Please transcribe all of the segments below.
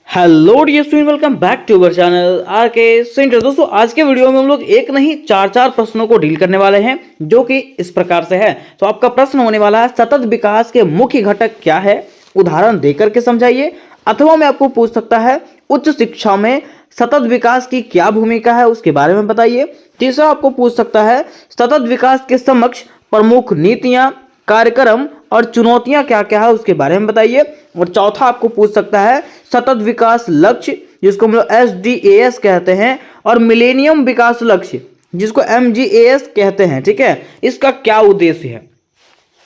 Hello dear student, welcome back to our channel R K centre. दोस्तों, आज के video में हम लोग एक नहीं चार प्रश्नों को डील करने वाले हैं, जो कि इस प्रकार से है। तो आपका प्रश्न होने वाला है, सतत विकास के मुख्य घटक क्या है, उदाहरण देकर के समझाइए। अथवा मैं आपको पूछ सकता है, उच्च शिक्षा में सतत विकास की क्या भूमिका है, उसके बारे में बताइए। तीसरा आपको पूछ सकता है, सतत विकास के समक्ष प्रमुख नीतियां, कार्यक्रम और चुनौतियां क्या क्या है, उसके बारे में बताइए। और चौथा आपको पूछ सकता है, सतत विकास लक्ष्य, जिसको हम लोग SDAS कहते हैं, और मिलेनियम विकास लक्ष्य, जिसको MGAS कहते हैं, ठीक है, इसका क्या उद्देश्य है।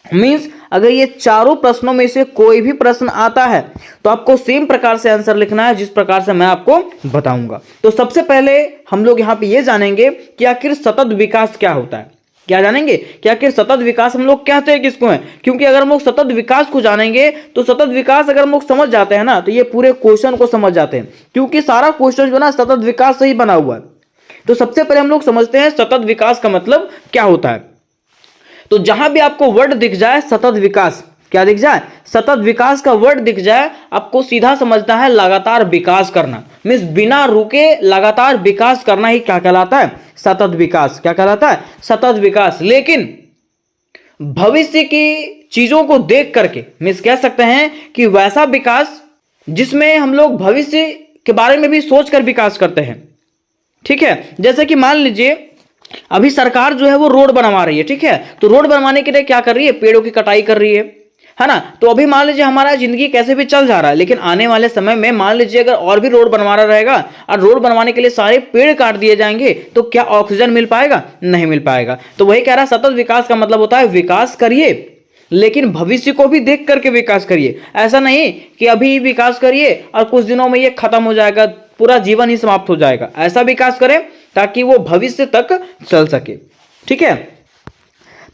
मीन्स अगर ये चारों प्रश्नों में से कोई भी प्रश्न आता है तो आपको सेम प्रकार से आंसर लिखना है, जिस प्रकार से मैं आपको बताऊंगा। तो सबसे पहले हम लोग यहाँ पे ये जानेंगे कि आखिर सतत विकास क्या होता है। क्या जानेंगे कि आखिर सतत विकास हम लोग कहते हैं किसको है, क्योंकि अगर हम लोग सतत विकास को जानेंगे तो सतत विकास अगर हम लोग समझ जाते हैं ना, तो ये पूरे क्वेश्चन को समझ जाते हैं, क्योंकि सारा क्वेश्चन जो ना सतत विकास से ही बना हुआ है। तो सबसे पहले हम लोग समझते हैं सतत विकास का मतलब क्या होता है। तो जहां भी आपको वर्ड दिख जाए सतत विकास, क्या दिख जाए, सतत विकास का वर्ड दिख जाए, आपको सीधा समझना है लगातार विकास करना। मीन्स बिना रुके लगातार विकास करना ही क्या कहलाता है, सतत विकास। क्या कहलाता है, सतत विकास। लेकिन भविष्य की चीजों को देख करके, मीन्स कह सकते हैं कि वैसा विकास जिसमें हम लोग भविष्य के बारे में भी सोचकर विकास करते हैं। ठीक है, जैसे कि मान लीजिए अभी सरकार जो है वो रोड बनवा रही है, ठीक है, तो रोड बनवाने के लिए क्या कर रही है, पेड़ों की कटाई कर रही है ना। तो अभी मान लीजिए हमारा जिंदगी कैसे भी चल जा रहा है, लेकिन आने वाले समय में मान लीजिए अगर और भी रोड बनवा रहा रहेगा और रोड बनवाने के लिए सारे पेड़ काट दिए जाएंगे, तो क्या ऑक्सीजन मिल पाएगा, नहीं मिल पाएगा। तो वही कह रहा है, सतत विकास का मतलब होता है विकास करिए लेकिन भविष्य को भी देख करके विकास करिए। ऐसा नहीं कि अभी विकास करिए और कुछ दिनों में ये खत्म हो जाएगा, पूरा जीवन ही समाप्त हो जाएगा। ऐसा विकास करें ताकि वो भविष्य तक चल सके। ठीक है,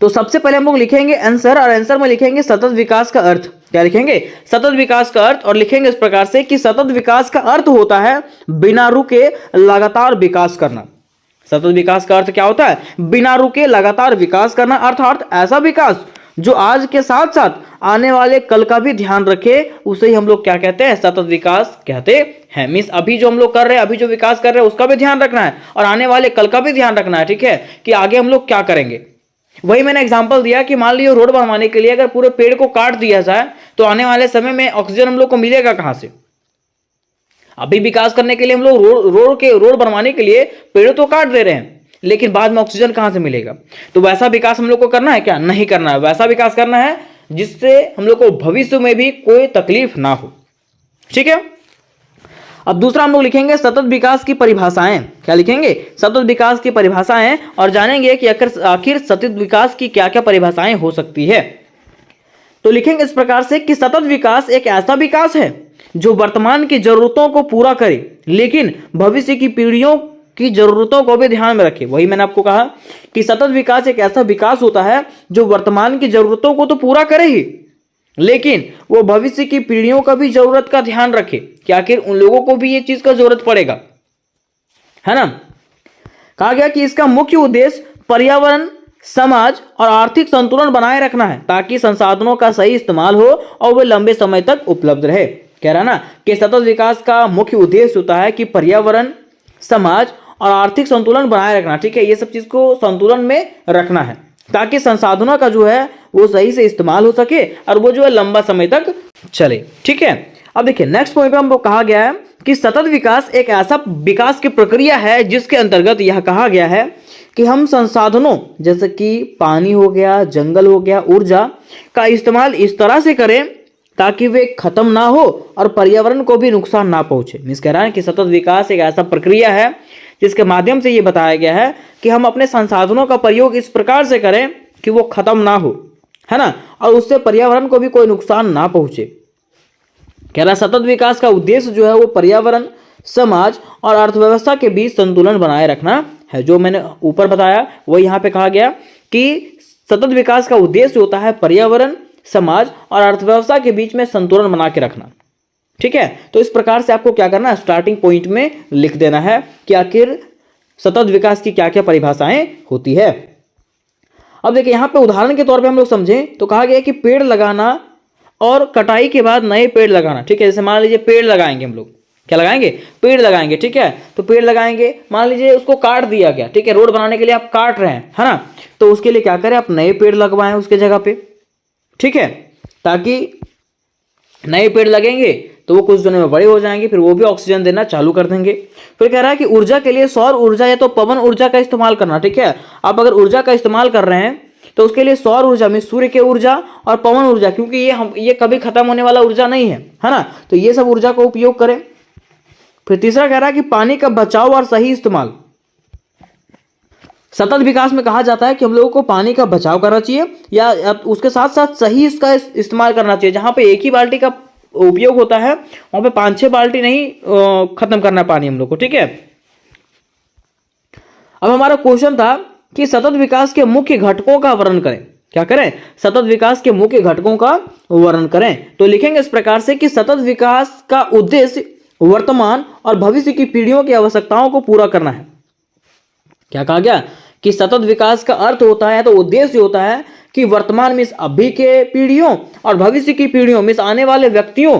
तो सबसे पहले हम लोग लिखेंगे आंसर, और आंसर में लिखेंगे सतत विकास का अर्थ। क्या लिखेंगे, सतत विकास का अर्थ। और लिखेंगे इस प्रकार से कि सतत विकास का अर्थ होता है बिना रुके लगातार विकास करना। सतत विकास का अर्थ क्या होता है, बिना रुके लगातार विकास करना, अर्थात ऐसा विकास जो आज के साथ साथ आने वाले कल का भी ध्यान रखे, उसे ही हम लोग क्या कहते हैं, सतत विकास कहते हैं। मींस अभी जो हम लोग कर रहे हैं, अभी जो विकास कर रहे हैं उसका भी ध्यान रखना है और आने वाले कल का भी ध्यान रखना है। ठीक है, कि आगे हम लोग क्या करेंगे। वही मैंने एग्जांपल दिया कि मान लीजिए रोड बनवाने के लिए अगर पूरे पेड़ को काट दिया जाए तो आने वाले समय में ऑक्सीजन हम लोग को मिलेगा कहां से। अभी विकास करने के लिए हम लोग रोड बनवाने के लिए पेड़ तो काट दे रहे हैं, लेकिन बाद में ऑक्सीजन कहां से मिलेगा। तो वैसा विकास हम लोग को करना है क्या, नहीं करना है। वैसा विकास करना है जिससे हम लोग को भविष्य में भी कोई तकलीफ ना हो। ठीक है, अब दूसरा हम लोग लिखेंगे सतत विकास की परिभाषाएं। क्या लिखेंगे, सतत विकास की परिभाषाएं, और जानेंगे कि आखिर सतत विकास की क्या क्या परिभाषाएं हो सकती है। तो लिखेंगे इस प्रकार से कि सतत विकास एक ऐसा विकास है जो वर्तमान की जरूरतों को पूरा करे लेकिन भविष्य की पीढ़ियों की जरूरतों को भी ध्यान में रखे। वही मैंने आपको कहा कि सतत विकास एक ऐसा विकास होता है जो वर्तमान की जरूरतों को तो पूरा करे ही, लेकिन वो भविष्य की पीढ़ियों का भी जरूरत का ध्यान रखे कि आखिर उन लोगों को भी ये चीज का जरूरत पड़ेगा, है ना। कहा गया कि इसका मुख्य उद्देश्य पर्यावरण, समाज और आर्थिक संतुलन बनाए रखना है ताकि संसाधनों का सही इस्तेमाल हो और वे लंबे समय तक उपलब्ध रहे। कह रहा ना कि सतत विकास का मुख्य उद्देश्य होता है कि पर्यावरण, समाज और आर्थिक संतुलन बनाए रखना। ठीक है, ये सब चीज को संतुलन में रखना है ताकि संसाधनों का जो है वो सही से इस्तेमाल हो सके और वो जो है लंबा समय तक चले। ठीक है, अब देखिए नेक्स्ट पॉइंट पे हमको कहा गया है कि सतत विकास एक ऐसा विकास की प्रक्रिया है जिसके अंतर्गत यह कहा गया है कि हम संसाधनों जैसे कि पानी हो गया, जंगल हो गया, ऊर्जा का इस्तेमाल इस तरह से करें ताकि वे खत्म ना हो और पर्यावरण को भी नुकसान ना पहुंचे। मीन्स कह रहा है कि सतत विकास एक ऐसा प्रक्रिया है जिसके माध्यम से ये बताया गया है कि हम अपने संसाधनों का प्रयोग इस प्रकार से करें कि वो खत्म ना हो, है ना, और उससे पर्यावरण को भी कोई नुकसान ना पहुंचे। कह रहा सतत विकास का उद्देश्य जो है वो पर्यावरण, समाज और अर्थव्यवस्था के बीच संतुलन बनाए रखना है। जो मैंने ऊपर बताया वो यहाँ पे कहा गया कि सतत विकास का उद्देश्य होता है पर्यावरण, समाज और अर्थव्यवस्था के बीच में संतुलन बना के रखना। ठीक है, तो इस प्रकार से आपको क्या करना है, स्टार्टिंग पॉइंट में लिख देना है कि आखिर सतत विकास की क्या क्या परिभाषाएं होती है। अब देखिए यहाँ पे उदाहरण के तौर पे हम लोग समझें तो कहा गया कि पेड़ लगाना और कटाई के बाद नए पेड़ लगाना। ठीक है, जैसे मान लीजिए पेड़ लगाएंगे हम लोग, क्या लगाएंगे? पेड़ लगाएंगे। ठीक है, तो पेड़ लगाएंगे, मान लीजिए उसको काट दिया गया, ठीक है, रोड बनाने के लिए आप काट रहे हैं, है ना, तो उसके लिए क्या करें, आप नए पेड़ लगवाएं उसके जगह पे। ठीक है, ताकि नए पेड़ लगेंगे तो वो कुछ दिनों में बड़े हो जाएंगे, फिर वो भी ऑक्सीजन देना चालू कर देंगे। फिर कह रहा है कि ऊर्जा के लिए सौर ऊर्जा या तो पवन ऊर्जा का इस्तेमाल करना। ठीक है, आप अगर ऊर्जा का इस्तेमाल कर रहे हैं तो उसके लिए सौर ऊर्जा में सूर्य की ऊर्जा और पवन ऊर्जा, क्योंकि ये कभी खत्म होने वाला ऊर्जा नहीं है ना, तो ये सब ऊर्जा का उपयोग करें। फिर तीसरा कह रहा है कि पानी का बचाव और सही इस्तेमाल। सतत विकास में कहा जाता है कि हम लोगों को पानी का बचाव करना चाहिए या उसके साथ साथ सही इसका इस्तेमाल करना चाहिए। जहां पे एक ही बाल्टी का उपयोग होता है वहां पे 5-6 बाल्टी नहीं खत्म करना पानी हम लोग को। ठीक है, अब हमारा क्वेश्चन था कि सतत विकास के मुख्य घटकों का वर्णन करें। क्या करें? सतत विकास के मुख्य घटकों का वर्णन करें। तो लिखेंगे इस प्रकार से कि सतत विकास का उद्देश्य वर्तमान और भविष्य की पीढ़ियों की आवश्यकताओं को पूरा करना है। क्या कहा गया कि सतत विकास का अर्थ होता है, तो उद्देश्य होता है कि वर्तमान में अभी के पीढ़ियों और भविष्य की पीढ़ियों में आने वाले व्यक्तियों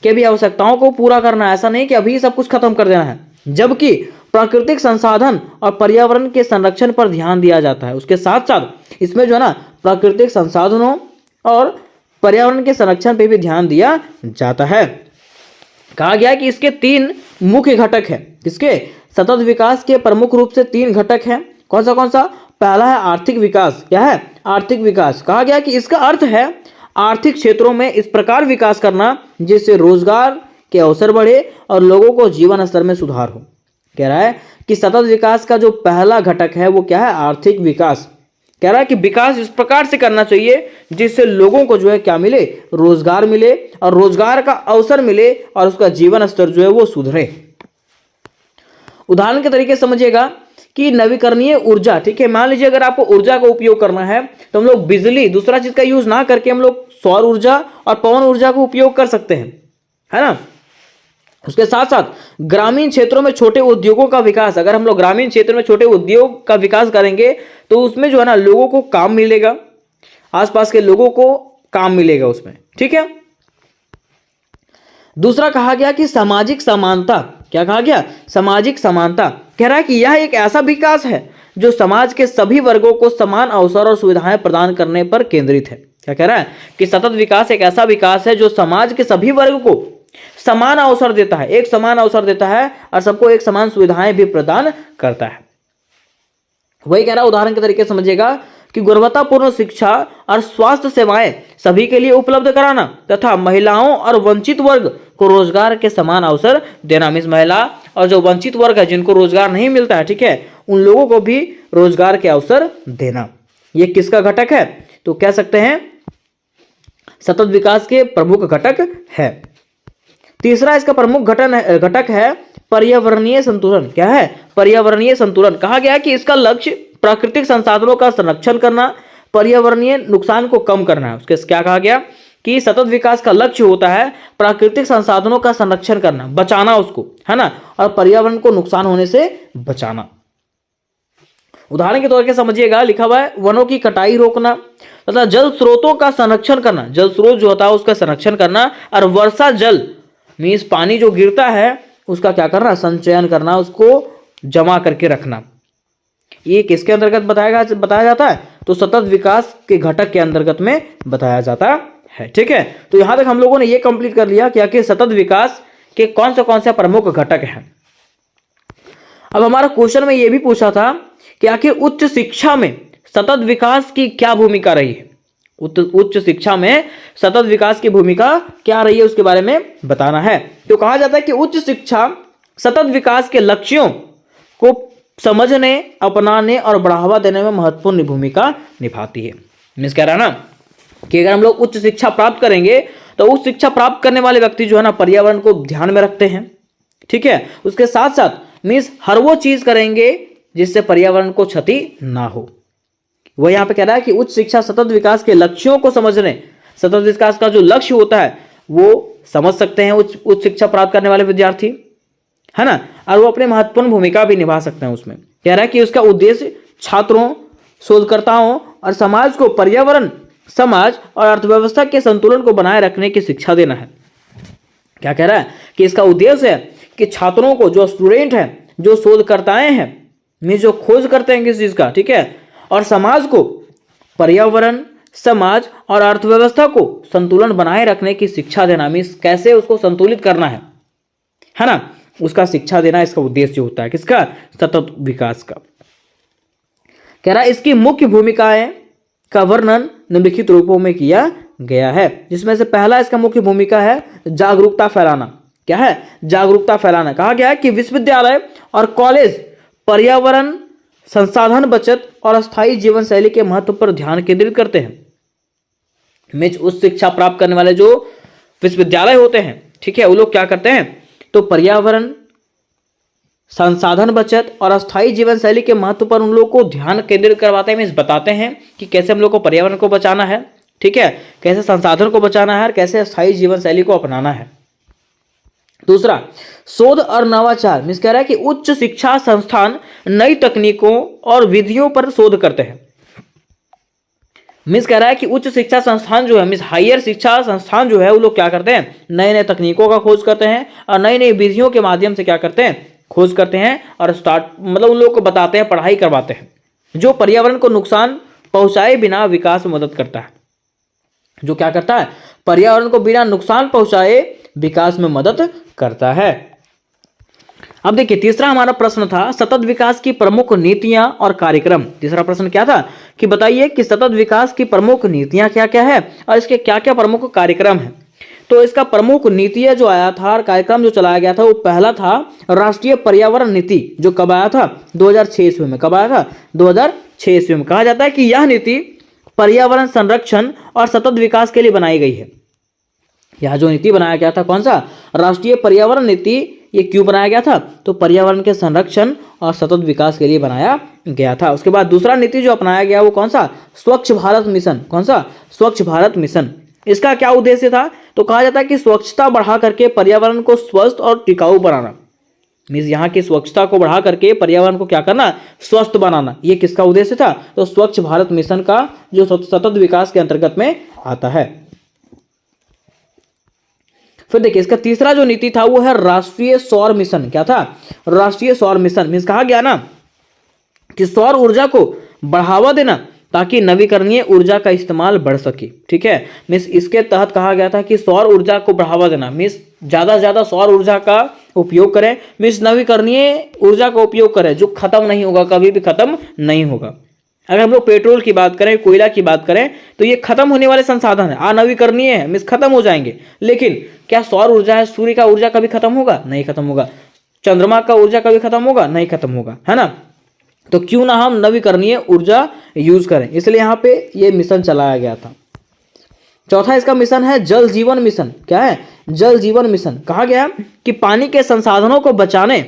के भी आवश्यकताओं को पूरा करना है। ऐसा नहीं कि अभी सब कुछ खत्म कर देना है, जबकि प्राकृतिक संसाधन और पर्यावरण के संरक्षण पर ध्यान दिया जाता है। उसके साथ साथ इसमें जो है ना प्राकृतिक संसाधनों और पर्यावरण के संरक्षण पर भी ध्यान दिया जाता है। कहा गया कि इसके 3 मुख्य घटक हैं। इसके सतत विकास के प्रमुख रूप से 3 घटक हैं। कौन सा? पहला है आर्थिक विकास। क्या है? आर्थिक विकास। कहा गया कि इसका अर्थ है आर्थिक क्षेत्रों में इस प्रकार विकास करना जिससे रोजगार के अवसर बढ़े और लोगों को जीवन स्तर में सुधार हो। कह रहा है कि सतत विकास का जो पहला घटक है वो क्या है? आर्थिक विकास। कह रहा है कि विकास इस प्रकार से करना चाहिए जिससे लोगों को जो है क्या मिले? रोजगार मिले और रोजगार का अवसर मिले और उसका जीवन स्तर जो है वो सुधरे। उदाहरण के तरीके समझिएगा कि नवीकरणीय ऊर्जा। ठीक है, मान लीजिए अगर आपको ऊर्जा का उपयोग करना है तो हम लोग बिजली दूसरा चीज का यूज ना करके हम लोग सौर ऊर्जा और पवन ऊर्जा का उपयोग कर सकते हैं, है ना। उसके साथ साथ ग्रामीण क्षेत्रों में छोटे उद्योगों का विकास। अगर हम लोग ग्रामीण क्षेत्र में छोटे उद्योग का विकास करेंगे तो उसमें जो है ना लोगों को काम मिलेगा, आसपास के लोगों को काम मिलेगा उसमें। ठीक है, दूसरा कहा गया कि सामाजिक समानता। क्या कहा गया? सामाजिक समानता। कह रहा है कि यह एक ऐसा विकास है जो समाज के सभी वर्गों को समान अवसर और सुविधाएं प्रदान करने पर केंद्रित है। क्या कह रहा है कि सतत विकास एक ऐसा विकास है जो समाज के सभी वर्ग को समान अवसर देता है, एक समान अवसर देता है और सबको एक समान सुविधाएं भी प्रदान करता है। वही कह रहा है, उदाहरण के तरीके समझिएगा कि गुणवत्तापूर्ण शिक्षा और स्वास्थ्य सेवाएं सभी के लिए उपलब्ध कराना तथा महिलाओं और वंचित वर्ग को रोजगार के समान अवसर देना। मीन्स महिला और जो वंचित वर्ग है जिनको रोजगार नहीं मिलता है, ठीक है, उन लोगों को भी रोजगार के अवसर देना। ये किसका घटक है? तो कह सकते हैं सतत विकास के प्रमुख घटक है। तीसरा इसका प्रमुख घटक है पर्यावरणीय संतुलन। क्या है? पर्यावरणीय संतुलन। कहा गया कि इसका लक्ष्य प्राकृतिक संसाधनों का संरक्षण करना, पर्यावरणीय नुकसान को कम करना है। उसके क्या कहा गया कि सतत विकास का लक्ष्य होता है प्राकृतिक संसाधनों का संरक्षण करना, बचाना उसको, है ना, और पर्यावरण को नुकसान होने से बचाना। उदाहरण के तौर पर समझिएगा, लिखा हुआ है वनों की कटाई रोकना तथा जल स्रोतों का संरक्षण करना। जल स्रोत जो होता है उसका संरक्षण करना और वर्षा जल मीन्स पानी जो गिरता है उसका क्या करना? संचयन करना, उसको जमा करके रखना। ये किसके अंतर्गत बताया जाता है? तो सतत विकास के घटक के अंतर्गत में बताया जाता है। ठीक है, तो यहां तक हम लोगों ने ये कंप्लीट कर लिया कि आखिर सतत विकास के कौन से प्रमुख घटक हैं। अब हमारा क्वेश्चन में ये भी पूछा था कि आखिर उच्च शिक्षा में सतत विकास की क्या भूमिका रही है। उच्च शिक्षा में सतत विकास की भूमिका क्या रही है उसके बारे में बताना है। तो कहा जाता है कि उच्च शिक्षा सतत विकास के लक्ष्यों को समझने, अपनाने और बढ़ावा देने में महत्वपूर्ण भूमिका निभाती है। मीन्स कह रहा है ना कि अगर हम लोग उच्च शिक्षा प्राप्त करेंगे तो उच्च शिक्षा प्राप्त करने वाले व्यक्ति जो है ना पर्यावरण को ध्यान में रखते हैं। ठीक है, उसके साथ साथ मीन्स हर वो चीज करेंगे जिससे पर्यावरण को क्षति ना हो। वह यहां पे कह रहा है कि उच्च शिक्षा सतत विकास के लक्ष्यों को समझने, सतत विकास का जो लक्ष्य होता है वो समझ सकते हैं उच्च शिक्षा प्राप्त करने वाले विद्यार्थी, है ना, और वो अपने महत्वपूर्ण भूमिका भी निभा सकते हैं उसमें। कह रहा है कि उसका उद्देश्य छात्रों, शोधकर्ताओं और समाज को पर्यावरण, समाज और अर्थव्यवस्था के संतुलन को बनाए रखने की शिक्षा देना है। क्या कह रहा है कि इसका उद्देश्य है कि छात्रों को, जो स्टूडेंट हैं, जो शोधकर्ताएं हैं, मीन्स जो खोज करते हैं किसी चीज का, ठीक है, और समाज को पर्यावरण, समाज और अर्थव्यवस्था को संतुलन बनाए रखने की शिक्षा देना, मीन्स कैसे उसको संतुलित करना है ना, उसका शिक्षा देना इसका उद्देश्य होता है। किसका? सतत विकास का। कह रहा है इसकी मुख्य भूमिकाएं का वर्णन निम्नलिखित रूपों में किया गया है, जिसमें से पहला इसका मुख्य भूमिका है जागरूकता फैलाना। क्या है? जागरूकता फैलाना। कहा गया है कि विश्वविद्यालय और कॉलेज पर्यावरण, संसाधन बचत और अस्थायी जीवन शैली के महत्व पर ध्यान केंद्रित करते हैं। मीन्स उच्च शिक्षा प्राप्त करने वाले जो विश्वविद्यालय होते हैं, ठीक है, वो लोग क्या करते हैं, तो पर्यावरण, संसाधन बचत और अस्थायी जीवन शैली के महत्व पर उन लोगों को ध्यान केंद्रित करवाते हैं। मीन्स बताते हैं कि कैसे हम लोग को पर्यावरण को बचाना है, ठीक है, कैसे संसाधन को बचाना है और कैसे अस्थायी जीवन शैली को अपनाना है। दूसरा, शोध और नवाचार। मीन्स कह रहा है कि उच्च शिक्षा संस्थान नई तकनीकों और विधियों पर शोध करते हैं। मीन्स कह रहा है कि उच्च शिक्षा संस्थान जो है, मीन्स हायर शिक्षा संस्थान जो है, वो लोग क्या करते हैं, नए नए तकनीकों का खोज करते हैं और नई नई विधियों के माध्यम से क्या करते हैं, खोज करते हैं और मतलब उन लोगों को बताते हैं, पढ़ाई करवाते हैं, जो पर्यावरण को नुकसान पहुंचाए बिना विकास में मदद करता है। जो क्या करता है, पर्यावरण को बिना नुकसान पहुंचाए विकास में मदद करता है। अब देखिए तीसरा हमारा प्रश्न था सतत विकास की प्रमुख नीतियां और कार्यक्रम। तीसरा प्रश्न क्या था कि बताइए कि सतत विकास की प्रमुख नीतियां क्या क्या है और इसके क्या क्या प्रमुख कार्यक्रम है। तो इसका प्रमुख नीतियां जो आया था और कार्यक्रम जो चलाया गया था, वो पहला था राष्ट्रीय पर्यावरण नीति, जो कब आया था, 2006 ईस्वी में। कब आया था? 2006 ईस्वी में। कहा जाता है कि यह नीति पर्यावरण संरक्षण और सतत विकास के लिए बनाई गई है। यह जो नीति बनाया गया था, कौन सा, राष्ट्रीय पर्यावरण नीति, ये क्यों बनाया गया था, तो पर्यावरण के संरक्षण और सतत विकास के लिए बनाया गया था। उसके बाद दूसरा नीति जो अपनाया गया वो कौन सा, स्वच्छ भारत मिशन। कौन सा? स्वच्छ भारत मिशन। इसका क्या उद्देश्य था, तो कहा जाता है कि स्वच्छता बढ़ा करके पर्यावरण को स्वस्थ और टिकाऊ बनाना। मीन्स यहाँ की स्वच्छता को बढ़ा करके पर्यावरण को क्या करना, स्वस्थ बनाना। ये किसका उद्देश्य था, तो स्वच्छ भारत मिशन का, जो सतत विकास के अंतर्गत में आता है। फिर देखिए इसका तीसरा जो नीति था वो है राष्ट्रीय सौर मिशन। क्या था? राष्ट्रीय सौर मिशन। मीन्स कहा गया ना कि सौर ऊर्जा को बढ़ावा देना ताकि नवीकरणीय ऊर्जा का इस्तेमाल बढ़ सके, ठीक है। मीन्स इसके तहत कहा गया था कि सौर ऊर्जा को बढ़ावा देना, मीन्स ज्यादा से ज्यादा सौर ऊर्जा का उपयोग करें, मीन्स नवीकरणीय ऊर्जा का उपयोग करें, जो खत्म नहीं होगा, कभी भी खत्म नहीं होगा। अगर हम लोग पेट्रोल की बात करें, कोयला की बात करें, तो ये खत्म होने वाले संसाधन है, अनवीकरणीय है, मीन्स खत्म हो जाएंगे। लेकिन क्या सौर ऊर्जा है, सूर्य का ऊर्जा कभी खत्म होगा? नहीं खत्म होगा। चंद्रमा का ऊर्जा कभी खत्म होगा? नहीं खत्म होगा, है ना। तो क्यों ना हम नवीकरणीय ऊर्जा यूज करें, इसलिए यहाँ पे ये मिशन चलाया गया था। चौथा इसका मिशन है जल जीवन मिशन। क्या है? जल जीवन मिशन। कहा गया कि पानी के संसाधनों को बचाने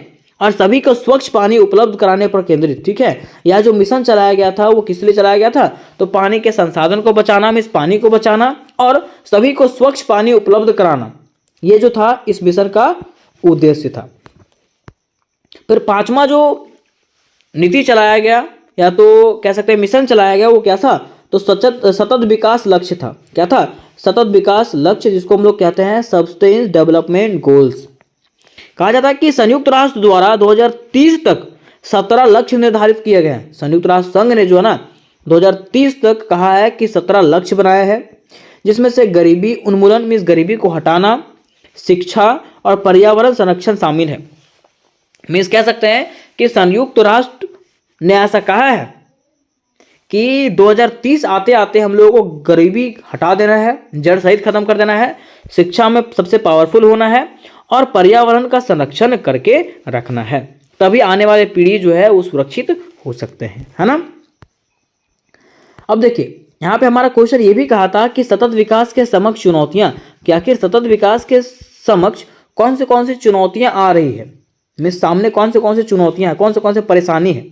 और सभी को स्वच्छ पानी उपलब्ध कराने पर केंद्रित, ठीक है। यह जो मिशन चलाया गया था वो किस लिए चलाया गया था, तो पानी के संसाधन को बचाना, मीन्स पानी को बचाना और सभी को स्वच्छ पानी उपलब्ध कराना, ये जो था इस मिशन का उद्देश्य था। फिर पांचवा जो नीति चलाया गया या तो कह सकते हैं मिशन चलाया गया, वो क्या था, तो सतत विकास लक्ष्य था। क्या था? सतत विकास लक्ष्य, जिसको हम लोग कहते हैं सस्टेन डेवलपमेंट गोल्स। कहा जाता है कि संयुक्त राष्ट्र द्वारा 2030 तक 17 लक्ष्य निर्धारित किए गए हैं। संयुक्त राष्ट्र संघ ने जो है ना 2030 तक कहा है कि 17 लक्ष्य बनाए हैं, जिसमें से गरीबी उन्मूलन, मीन्स गरीबी को हटाना, शिक्षा और पर्यावरण संरक्षण शामिल है। मीन्स कह सकते हैं कि संयुक्त राष्ट्र ने ऐसा कहा है कि 2030 आते आते हम लोगों को गरीबी हटा देना है, जड़ सहित खत्म कर देना है, शिक्षा में सबसे पावरफुल होना है और पर्यावरण का संरक्षण करके रखना है, तभी आने वाले पीढ़ी जो है वो सुरक्षित हो सकते हैं, है ना। अब देखिए यहाँ पे हमारा क्वेश्चन ये भी कहा था कि सतत विकास के समक्ष चुनौतियां, कि आखिर सतत विकास के समक्ष कौन सी चुनौतियां आ रही है, मीन्स सामने कौन से चुनौतियां, कौन से परेशानी है।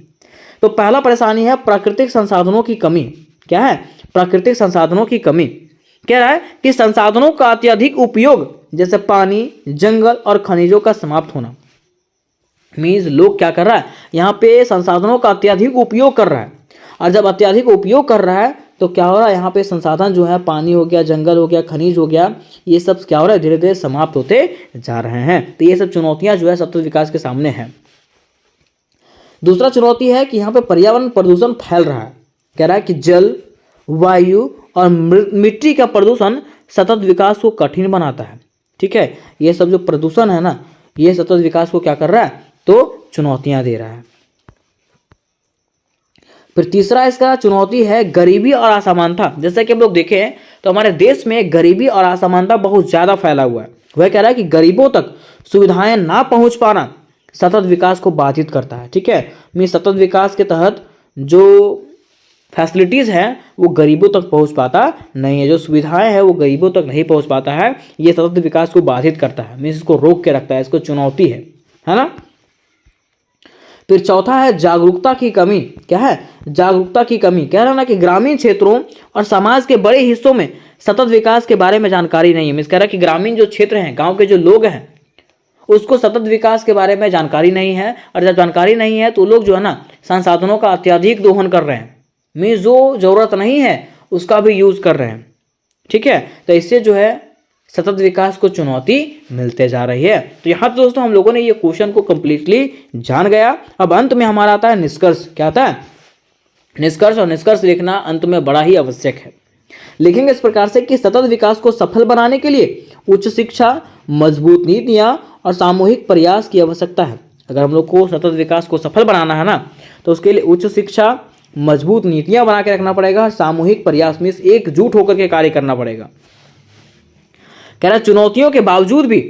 तो पहला परेशानी है प्राकृतिक संसाधनों की कमी। क्या है? प्राकृतिक संसाधनों की कमी। कह रहा है कि संसाधनों का अत्यधिक उपयोग, जैसे पानी, जंगल और खनिजों का समाप्त होना। मीन्स लोग क्या कर रहा है, यहाँ पे संसाधनों का अत्यधिक उपयोग कर रहा है, और जब अत्यधिक उपयोग कर रहा है तो क्या हो रहा है यहाँ पे संसाधन जो है, पानी हो गया, जंगल हो गया, खनिज हो गया, ये सब क्या हो रहा है, धीरे धीरे समाप्त होते जा रहे हैं। तो ये सब चुनौतियां जो है सतत विकास के सामने है। दूसरा चुनौती है कि यहाँ पे पर्यावरण प्रदूषण फैल रहा है। कह रहा है कि जल, वायु और मिट्टी का प्रदूषण सतत विकास को कठिन बनाता है। ठीक है, ये सब जो प्रदूषण है ना, ये सतत विकास को क्या कर रहा है, तो चुनौतियां दे रहा है। फिर तीसरा इसका चुनौती है गरीबी और असमानता। जैसा कि हम लोग देखें तो हमारे देश में गरीबी और असमानता बहुत ज्यादा फैला हुआ है। वह कह रहा है कि गरीबों तक सुविधाएं ना पहुंच पाना सतत विकास को बाधित करता है। ठीक है, सतत विकास के तहत जो फैसिलिटीज हैं वो गरीबों तक पहुंच पाता नहीं है, जो सुविधाएं हैं वो गरीबों तक नहीं पहुंच पाता है। ये सतत विकास को बाधित करता है, मीन्स इसको रोक के रखता है, इसको चुनौती है ना। फिर चौथा है जागरूकता की कमी। क्या है, जागरूकता की कमी। कह रहा है ना कि ग्रामीण क्षेत्रों और समाज के बड़े हिस्सों में सतत विकास के बारे में जानकारी नहीं है। मीन्स कह रहा है कि ग्रामीण जो क्षेत्र हैं, गांव के जो लोग हैं, उसको सतत विकास के बारे में जानकारी नहीं है। और जब जानकारी नहीं है तो लोग जो है ना संसाधनों का अत्यधिक दोहन कर रहे हैं, मीन्स जो जरूरत नहीं है उसका भी यूज कर रहे हैं। ठीक है, तो इससे जो है सतत विकास को चुनौती मिलते जा रही है। तो यहाँ दोस्तों हम लोगों ने ये क्वेश्चन को कंप्लीटली जान गया। अब अंत में हमारा आता है निष्कर्ष। क्या आता है, निष्कर्ष। और निष्कर्ष लिखना अंत में बड़ा ही आवश्यक है। लिखेंगे इस प्रकार से कि सतत विकास को सफल बनाने के लिए उच्च शिक्षा, मजबूत नीतियां और सामूहिक प्रयास की आवश्यकता है। अगर हम लोग को सतत विकास को सफल बनाना है ना, तो उसके लिए उच्च शिक्षा, मजबूत नीतियां बना के रखना पड़ेगा, सामूहिक प्रयास मीन्स एकजुट होकर के कार्य करना पड़ेगा। कह रहा चुनौतियों के बावजूद भी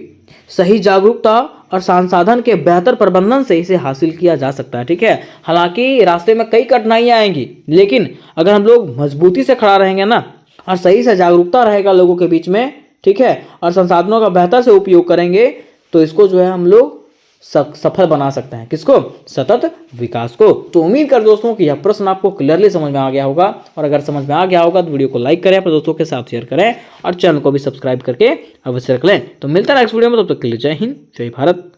सही जागरूकता और संसाधन के बेहतर प्रबंधन से इसे हासिल किया जा सकता है। ठीक है, हालांकि रास्ते में कई कठिनाइयां आएंगी, लेकिन अगर हम लोग मजबूती से खड़ा रहेंगे ना और सही से जागरूकता रहेगा लोगों के बीच में, ठीक है, और संसाधनों का बेहतर से उपयोग करेंगे, तो इसको जो है हम लोग सफल बना सकते हैं। किसको, सतत विकास को। तो उम्मीद कर दोस्तों कि यह प्रश्न आपको क्लियरली समझ में आ गया होगा, और अगर समझ में आ गया होगा तो वीडियो को लाइक करें, अपने दोस्तों के साथ शेयर करें और चैनल को भी सब्सक्राइब करके अवश्य रख लें। तो मिलता है नेक्स्ट वीडियो में, तब तक के लिए जय हिंद, जय भारत।